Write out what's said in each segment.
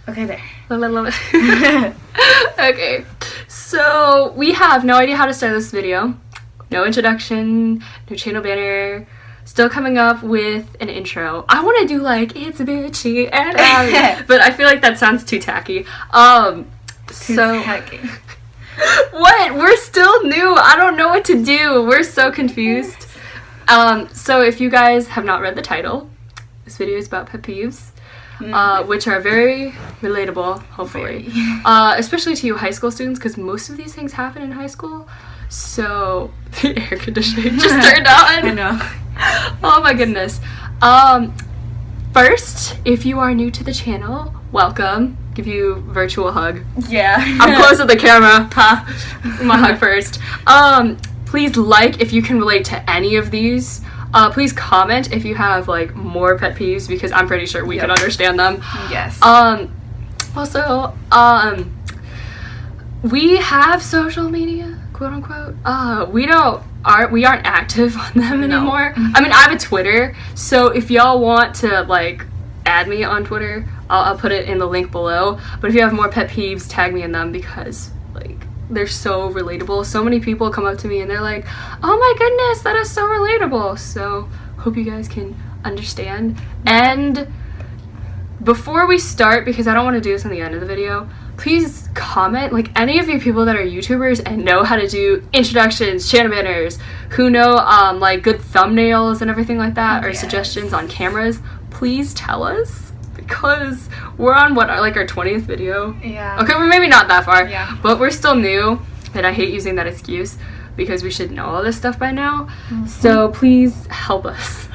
Okay, there. Okay, so we have no idea how to start this video. No introduction, no channel banner. Still coming up with an intro. I want to do like, it's a bitchy and but I feel like that sounds too tacky. Too tacky. What? We're still new. I don't know what to do. We're so confused. So if you guys have not read the title, this video is about pet peeves, which are very relatable, hopefully. Especially to you high school students, because most of these things happen in high school. So, the air conditioning just turned on. I know. Oh my goodness. First, if you are new to the channel, welcome. Give you a virtual hug. Yeah. I'm close to the camera. My hug first. Please like if you can relate to any of these. Please comment if you have like more pet peeves, because I'm pretty sure we can understand them. Yes. Also, we have social media, quote unquote. We aren't active on them anymore. I mean, I have a Twitter, so if y'all want to like add me on Twitter, I'll put it in the link below. But if you have more pet peeves, tag me in them, because like they're so relatable. So many people come up to me and they're like, oh my goodness, that is so relatable. So hope you guys can understand. And before we start, because I don't want to do this in the end of the video, please comment, like any of you people that are YouTubers and know how to do introductions, channel banners, who know like good thumbnails and everything like that, or suggestions on cameras, please tell us, because we're on like our 20th video. Yeah. Okay, we're maybe not that far. Yeah. But we're still new, and I hate using that excuse because we should know all this stuff by now. So please help us.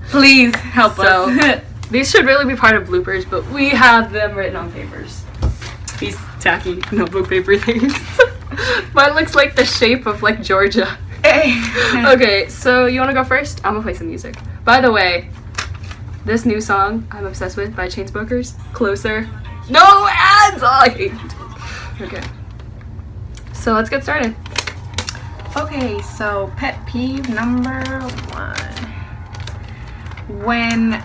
Please help us. These should really be part of bloopers, but we have them written on papers. These tacky notebook paper things. Mine looks like the shape of like Georgia. Okay, so you want to go first? I'm gonna play some music. By the way, this new song I'm obsessed with by Chainsmokers, Closer. No ads! Oh, I hate it. Okay. So let's get started. Okay, so pet peeve number 1. When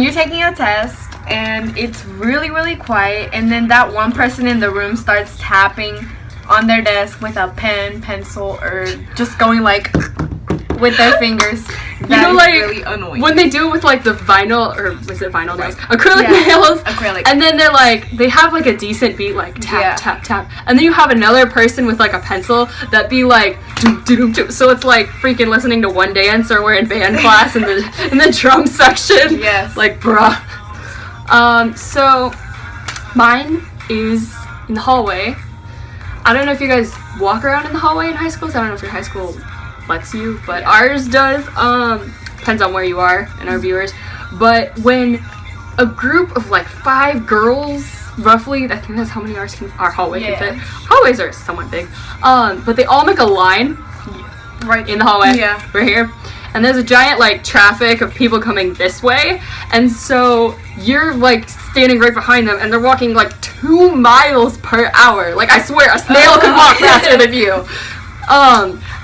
you're taking a test and it's really, really quiet, and then that one person in the room starts tapping on their desk with a pen, pencil, or just going like with their fingers. That is like, really annoying. When they do it with like the vinyl, or was it vinyl nails? Acrylic nails. Acrylic. And then they're like, they have like a decent beat, like tap, tap, tap. And then you have another person with like a pencil that be like, doom, doom, doom. So it's like freaking listening to One Dance, or we're in band class in the drum section. Yes. Like, bruh. So mine is in the hallway. I don't know if you guys walk around in the hallway in high schools. I don't know if your high school lets you, but ours does. Depends on where you are and our viewers. But when a group of like 5 girls, roughly, I think that's how many our hallway can fit. Hallways are somewhat big. But they all make a line right in the hallway. Yeah. Right here. And there's a giant like traffic of people coming this way, and so you're like standing right behind them, and they're walking like 2 miles per hour. Like, I swear, a snail can walk faster than you.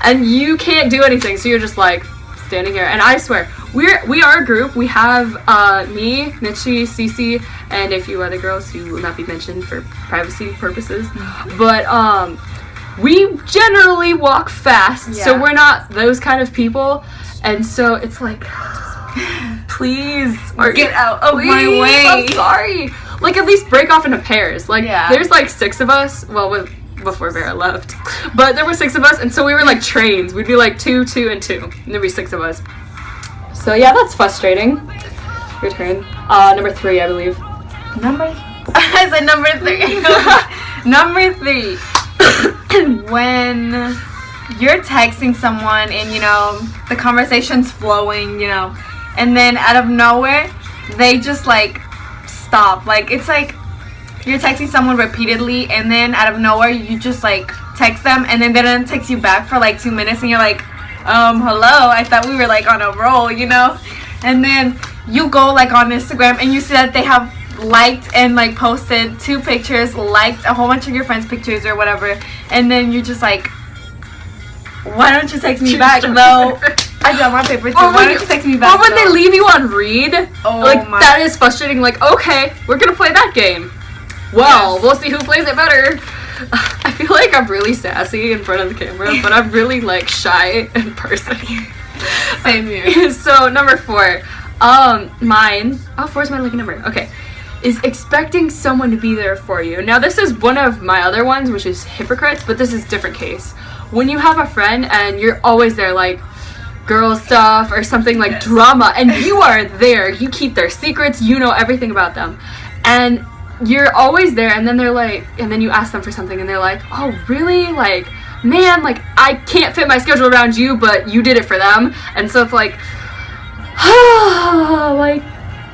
And you can't do anything, so you're just like standing here. And I swear, we are a group. We have me, Mitchie, Cece, and a few other girls who will not be mentioned for privacy purposes. But we generally walk fast, so we're not those kind of people. And so it's like, please, or get out of my way. I'm sorry. Like, at least break off into pairs. Like, there's like 6 of us. Well, before Vera left, but there were 6 of us, and so we were like trains. We'd be like 2, 2, and 2, and there'd be 6 of us. So yeah, that's frustrating. Your turn. Number 3, I believe. I said number 3. Number 3. When you're texting someone and, you know, the conversation's flowing, you know, and then out of nowhere, they just like stop. Like, it's like you're texting someone repeatedly, and then out of nowhere, you just like text them, and then they don't text you back for like 2 minutes, and you're like, hello, I thought we were like on a roll, you know? And then you go like on Instagram, and you see that they have liked and like posted 2 pictures, liked a whole bunch of your friends' pictures or whatever, and then you're just like, why don't you text me back though? I got my paper too. Or Why when don't you text me back? Or when they though? leave you on read, Oh like my. that is frustrating. Like, okay, we're gonna play that game. Well, we'll see who plays it better. I feel like I'm really sassy in front of the camera, but I'm really like shy in person. Same here. So number 4, mine. Oh, 4 is my lucky number. Okay, is expecting someone to be there for you. Now this is one of my other ones, which is hypocrites, but this is a different case. When you have a friend and you're always there, like girl stuff or something like drama, and you are there, you keep their secrets, you know everything about them, and you're always there, and then they're like, and then you ask them for something and they're like, oh really, like man, like I can't fit my schedule around you, but you did it for them. And so it's like, like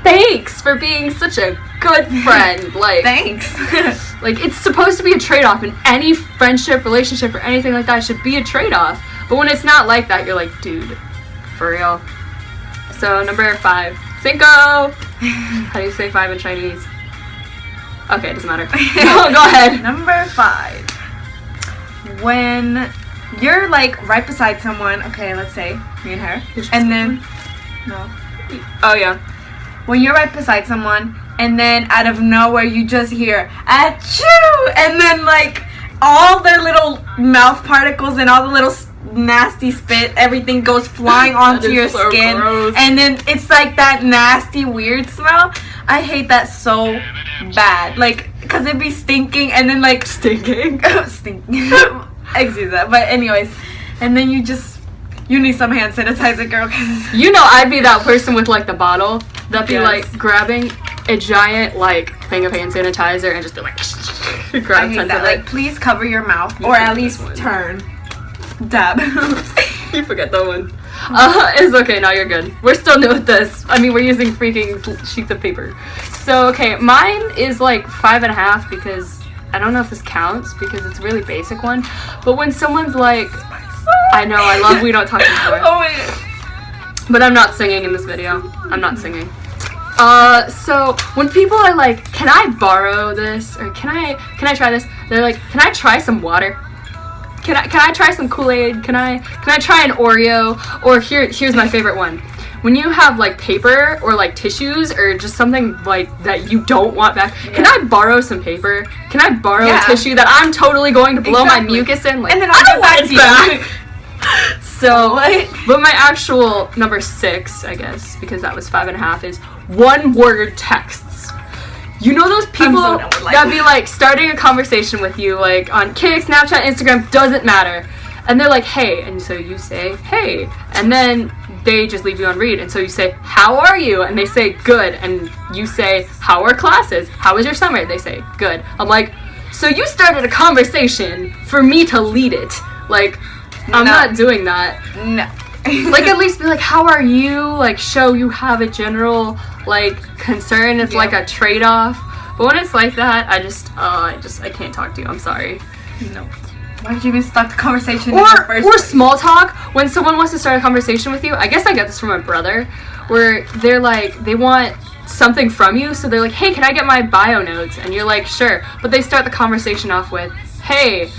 thanks for being such a good friend. Like Thanks. like it's supposed to be a trade-off in any friendship, relationship, or anything like that. It should be a trade-off. But when it's not like that, you're like, dude, for real. So number 5, cinco. How do you say 5 in Chinese? Okay, it doesn't matter. Go ahead. Number 5. When you're like right beside someone, okay, let's say me and her, and then Oh yeah. when you're right beside someone, and then out of nowhere you just hear achoo, and then like all their little mouth particles and all the little nasty spit, everything goes flying onto your so skin, gross. and then it's like that nasty weird smell. I hate that so bad, like because it'd be stinking, and then like Stinking. stinking. Excuse that, but anyways, and then you need some hand sanitizer, girl. 'Cause You know, I'd be that person with like the bottle that'd be Yes. like grabbing a giant like thing of hand sanitizer and just be like I grab hate tons that. of Like, it. please cover your mouth, You or forget at least this one. turn. Dab. You forget that one. It's okay, now you're good. We're still new with this. I mean, we're using freaking sheets of paper. So, okay, mine is like 5.5 because I don't know if this counts because it's a really basic one. But when someone's like, I know, I love We Don't Talk Anymore. Oh my god. But I'm not singing in this video. I'm not singing. So when people are like, can I borrow this? Or can I try this? They're like, can I try some water? Can I try some Kool-Aid? Can I try an Oreo? Or here's my favorite one. When you have like paper or like tissues or just something like that you don't want back, can I borrow some paper? Can I borrow a tissue that I'm totally going to blow my mucus in? Like, And then I I'll don't give want that it to you. back. So, but my actual number 6, I guess, because that was 5.5, is 1-word texts. You know those people so done with life. that be like starting a conversation with you, like on Kik, Snapchat, Instagram, doesn't matter, and they're like, hey, and so you say, hey, and then they just leave you on read, and so you say, how are you? And they say, good, and you say, how are classes? How was your summer? They say, good. I'm like, so you started a conversation for me to lead it. Like, I'm No. not doing that. No. Like, at least be like, how are you? Like, show you have a general, like, concern. It's like a trade-off. But when it's like that, I can't talk to you. I'm sorry. No. Why did you even start the conversation in the first Or place? small talk. When someone wants to start a conversation with you, I guess I get this from my brother, where they're like, they want something from you, so they're like, hey, can I get my bio notes? And you're like, sure. But they start the conversation off with, hey,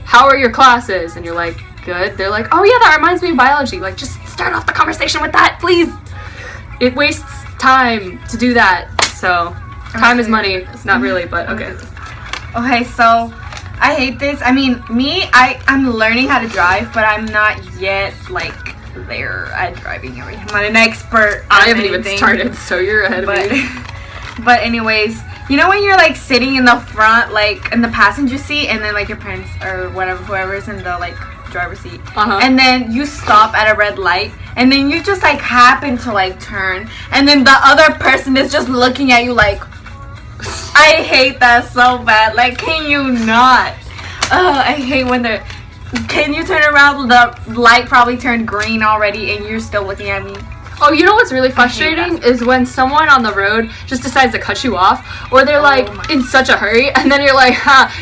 how are your classes? And you're like, good. They're like, oh yeah, that reminds me of biology. Like, just start off the conversation with that, please. It wastes time to do that. So, time is money. It's not really, but okay. Okay, so I hate this. I mean, I'm learning how to drive, but I'm not yet like there at driving everything. I'm not an expert. I on haven't even anything, started, so you're ahead of But me. but anyways, you know when you're like sitting in the front, like in the passenger seat, and then like your parents or whatever, whoever's in the like driver's seat, and then you stop at a red light, and then you just like happen to like turn, and then the other person is just looking at you like, I hate that so bad. Like, can you not? I hate when they're. Can you turn around? The light probably turned green already, and you're still looking at me. Oh, you know what's really frustrating is when someone on the road just decides to cut you off, or they're like in such a hurry, and then you're like,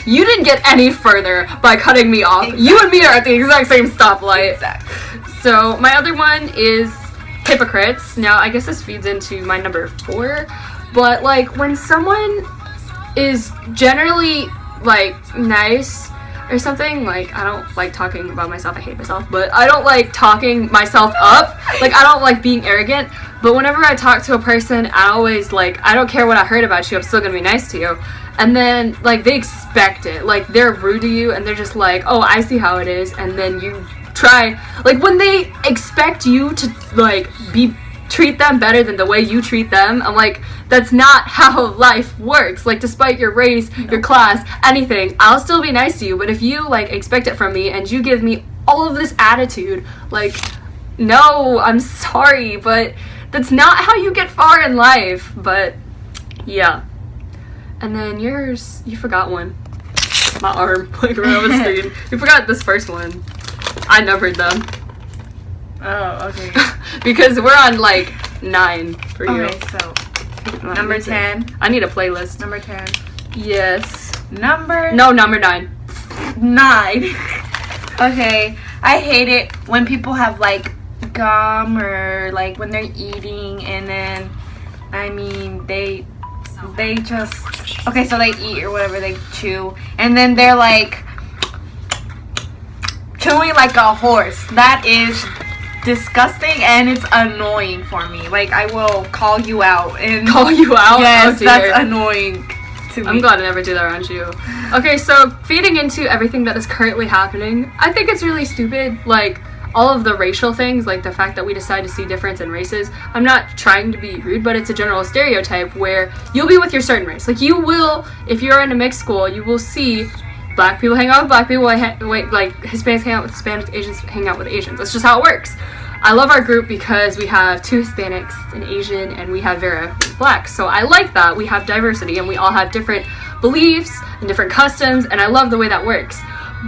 you didn't get any further by cutting me off. Exactly. You and me are at the exact same stoplight. Exactly. So my other one is hypocrites. Now I guess this feeds into my number 4, but like when someone is generally like nice, or something. Like, I don't like talking about myself. I hate myself, but I don't like talking myself up. Like, I don't like being arrogant. But whenever I talk to a person, I always, like, I don't care what I heard about you. I'm still gonna be nice to you. And then, like, they expect it. Like, they're rude to you, and they're just like, oh, I see how it is. And then you try, like, when they expect you to, like, treat them better than the way you treat them, I'm like, that's not how life works. Like, despite your race, your class, anything, I'll still be nice to you. But if you, like, expect it from me and you give me all of this attitude, like, no, I'm sorry, but that's not how you get far in life. But yeah. And then yours, you forgot one. My arm, like, right on the screen. You forgot this first one. I numbered them. Oh, okay. Because we're on, like, 9 for you. Okay, so number 10. I need a playlist. Number 10. Yes. Number 9. 9. Okay. I hate it when people have, like, gum or, like, when they're eating and then, I mean, they just, okay, so they eat or whatever, they chew, and then they're, like, chewing like a horse. That is disgusting and it's annoying for me. Like, I will call you out and call you out. Yes, that's annoying to me. I'm glad I never do that around you. Okay, so feeding into everything that is currently happening, I think it's really stupid. Like, all of the racial things, like the fact that we decide to see difference in races. I'm not trying to be rude, but it's a general stereotype where you'll be with your certain race. Like, you will, if you're in a mixed school, you will see black people hang out with black people, like Hispanics hang out with Hispanics, Asians hang out with Asians. That's just how it works. I love our group because we have 2 Hispanics, an Asian, and we have Vera, who's black. So I like that. We have diversity, and we all have different beliefs and different customs, and I love the way that works.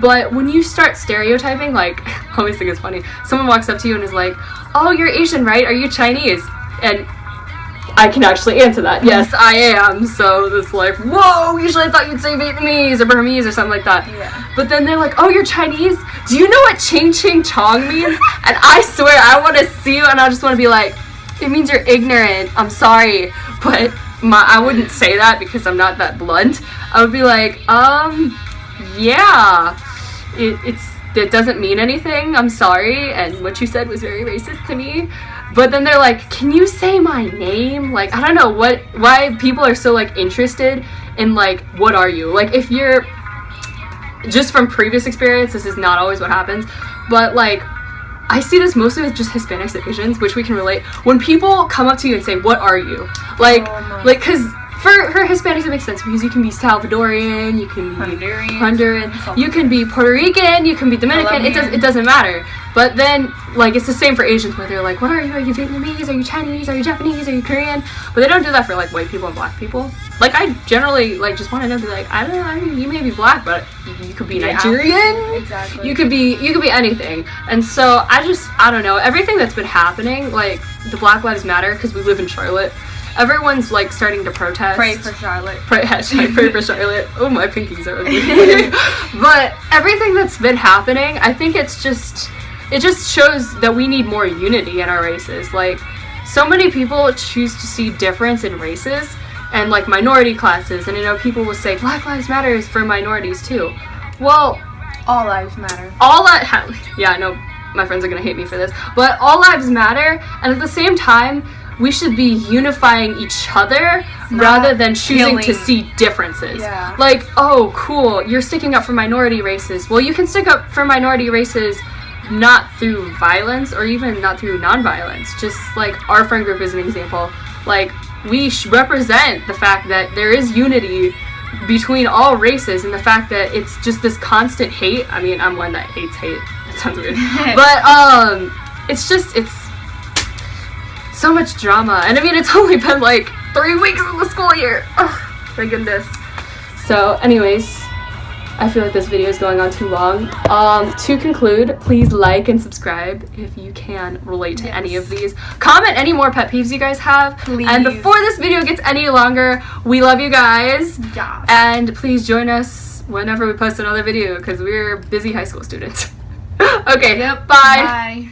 But when you start stereotyping, like, I always think it's funny. Someone walks up to you and is like, oh, you're Asian, right? Are you Chinese? And I can actually answer that. Yes, I am. So it's like, whoa, usually I thought you'd say Vietnamese or Burmese or something like that. Yeah. But then they're like, oh, you're Chinese? Do you know what Ching Ching Chong means? And I swear, I want to see you and I just want to be like, it means you're ignorant. I'm sorry. But I wouldn't say that because I'm not that blunt. I would be like, yeah, it doesn't mean anything. I'm sorry. And what you said was very racist to me. But then they're like, can you say my name? Like, I don't know why people are so, like, interested in, like, what are you? Like, if you're, just from previous experience, this is not always what happens, but, like, I see this mostly with just Hispanics and Asians, which we can relate. When people come up to you and say, what are you? Like, because for Hispanics it makes sense because you can be Salvadorian, you can be Honduran, you can be Puerto Rican, you can be Dominican, it doesn't matter. But then, like, it's the same for Asians where they're like, what are you? Are you Vietnamese? Are you Chinese? Are you Japanese? Are you Korean? But they don't do that for, like, white people and black people. Like, I generally, like, just want to know, be like, I don't know, I mean, you may be black, but you could be Nigerian. Exactly. You could be anything. And so, I don't know, everything that's been happening, like, the Black Lives Matter, because we live in Charlotte, everyone's, like, starting to protest. Pray for Charlotte. Pray for Charlotte. Oh, my pinkies are ugly. But everything that's been happening, I think it just shows that we need more unity in our races. Like, so many people choose to see difference in races and, like, minority classes. And, you know, people will say, Black Lives Matter is for minorities, too. Well, all lives matter. Yeah, I know my friends are going to hate me for this. But all lives matter. And at the same time, we should be unifying each other rather than choosing to see differences. Yeah. Like, oh, cool, you're sticking up for minority races. Well, you can stick up for minority races not through violence or even not through non-violence. Just like our friend group is an example. Like, we represent the fact that there is unity between all races and the fact that it's just this constant hate. I mean, I'm one that hates hate. That sounds weird. But it's so much drama. And I mean, it's only been like 3 weeks of the school year. Oh, my goodness. So anyways, I feel like this video is going on too long. To conclude, please like and subscribe if you can relate to any of these. Comment any more pet peeves you guys have. Please. And before this video gets any longer, we love you guys. Yeah. And please join us whenever we post another video because we're busy high school students. Okay, Yep. bye. Bye.